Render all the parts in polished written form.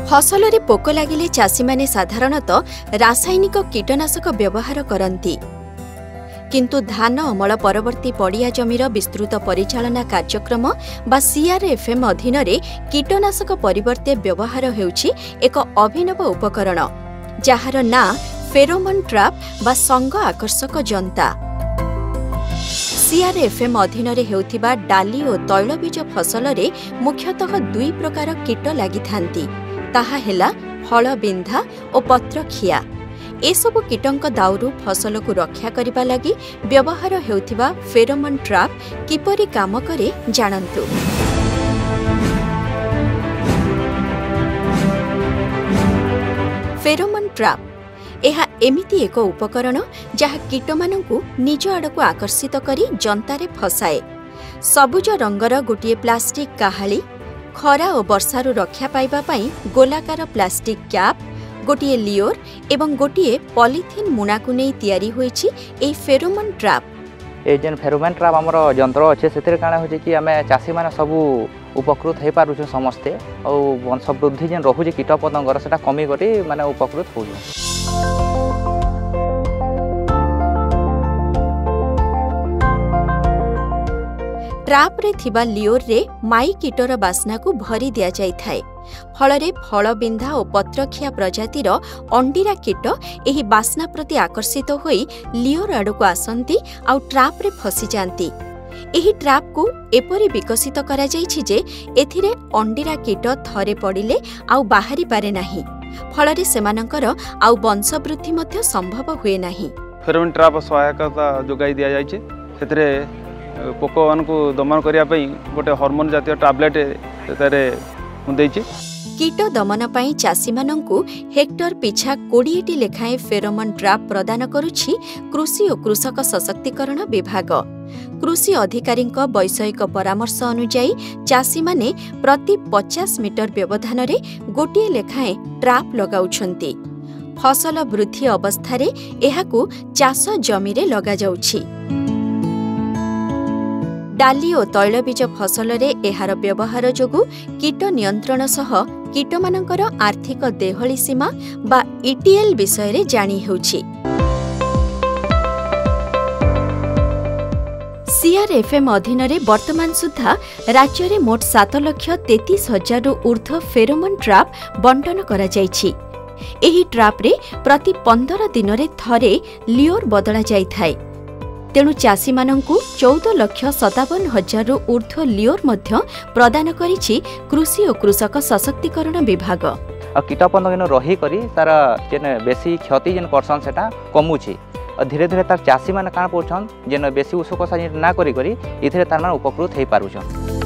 फसल रे पोक लागिले चासी माने साधारणतः रासायनिक कीटनाशक व्यवहार करती किंतु धान अमल परवर्ती पड़िया जमीर विस्तृत परिचालना कार्यक्रम बा सीआरएफएम अधीन रे कीटनाशक परिवर्ते व्यवहार हेउछि एक अभिनव उपकरण जार ना फेरोमोन ट्रैप बा संग आकर्षक जंता। सीआरएफएम अधीन रे हेउथिबा डाली और तैलबीज फसल रे मुख्यतः दुई प्रकार कीट लागि थांती ताहा हेला फल बिंधा और पत्रखिया। एसबु कीटंक दाउरु फसल को रक्षा करिबा लागि व्यवहार हेउथिबा फेरोमोन ट्रैप किपरि काम करे जानंतु। फेरोमोन ट्रैप एहा एमिति एक उपकरण जहा कीटमानंकु निज आड़कु आकर्षित करी जंतारे फसाए। सबुज रंगर गोटिए प्लास्टिक काहाली खरा और वर्षारु रक्षा पाइबा पई गोलाकार प्लास्टिक कैप गोटिए लियोर एवं गोटिए पॉलिथिन मुनाकु नै तयारी होईछि एई फेरोमोन ट्रैप। ए जेन फेरोमोन ट्रैप हमर यंत्र अच्छे सेतिर काना होजे कि आमे चासी माने सब उपकृत हे पारुछु समस्ते और वंश वृद्धि जेन रहू जे कीट पतंगर सेटा कमी करी माने उपकृत होउ। ट्रैप रे थिबा लियोर रे माई कीटर बास्ना को भरी दिया जाय थाए। फलरे फल बिंधा और पत्रखिया प्रजातिर अंडीरा कीट एही बास्ना प्रति आकर्षित होई लियोर आड़को आसंती आउ ट्रैप रे फसी जांती। एही ट्रैप को एपरि विकसित करा जायछि जे एथिरे अंडीरा कीट थरे पड़िले आउ बाहरी पारे नाही फलरे सेमानंकर आउ वंश वृद्धि मध्ये संभव हुए नाही। फेरोमोन ट्रैप सहायता जोगाई दिया जायछि सेतरे पोक को दमन करने गोटे हार्मोन जातीय टैबलेट देछि। कीट दमन पाई चासी मानंकु हेक्टर पिछा 20 लेखाएं फेरोमोन ट्रैप प्रदान करुछि कृषि और कृषक सशक्तिकरण विभाग। कृषि अधिकारी वैषयिक परामर्श अनुजाई चासी माने प्रति 50 मीटर व्यवधान रे गोटिए लेखाएं ट्रैप लगाउछंती। फसल वृद्धि अवस्थारे एहाकु चाष जमीरे लगा जाउछि। डाली और तैलबीज फसल रे एहार व्यवहार जोगु कीट नियंत्रण सह कीटमानंकर आर्थिक देहली सीमा बा ईटीएल विषय रे जानी हेउछि। सीआरएफएम अधीन रे वर्तमान सुधा राज्य रे मोट 7,33,000 रु ऊर्ध्व फेरोमोन ट्रैप बंटन करा जायछि। एही ट्रैप रे प्रति 15 दिन रे थरे लियोर बदला जाय थाए। तेणु चासी मानंकु 14,57,000 रु ऊर्ध्व लियोर मध्य प्रदान करिछि कृषि और कृषक सशक्तिकरण विभाग। कीट पतंग रही करी तार जेन बेसी क्षति जेन करसन सेटा कमुछि और धीरे धीरे तार चासी माने काण पोछन जेन बेसी उसकसा ना करी करी इथिरे तार मान उपकृत हे पारुछन।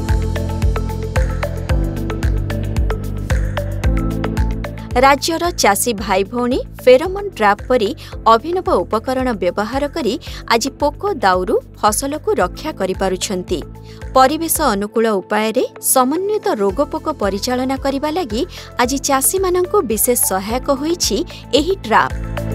राज्यर चासी भाई भौणी फेरोमोन ट्रैप परी अभिनव उपकरण व्यवहार करी आज पोक दाउरु फसल को रक्षा करि पारुछंती। परिवेश अनुकूल उपाय रे समन्वित रोगपोक परिचालना करिबा लागि आज चासी मानंकु विशेष सहायक होईछि एही ट्रैप।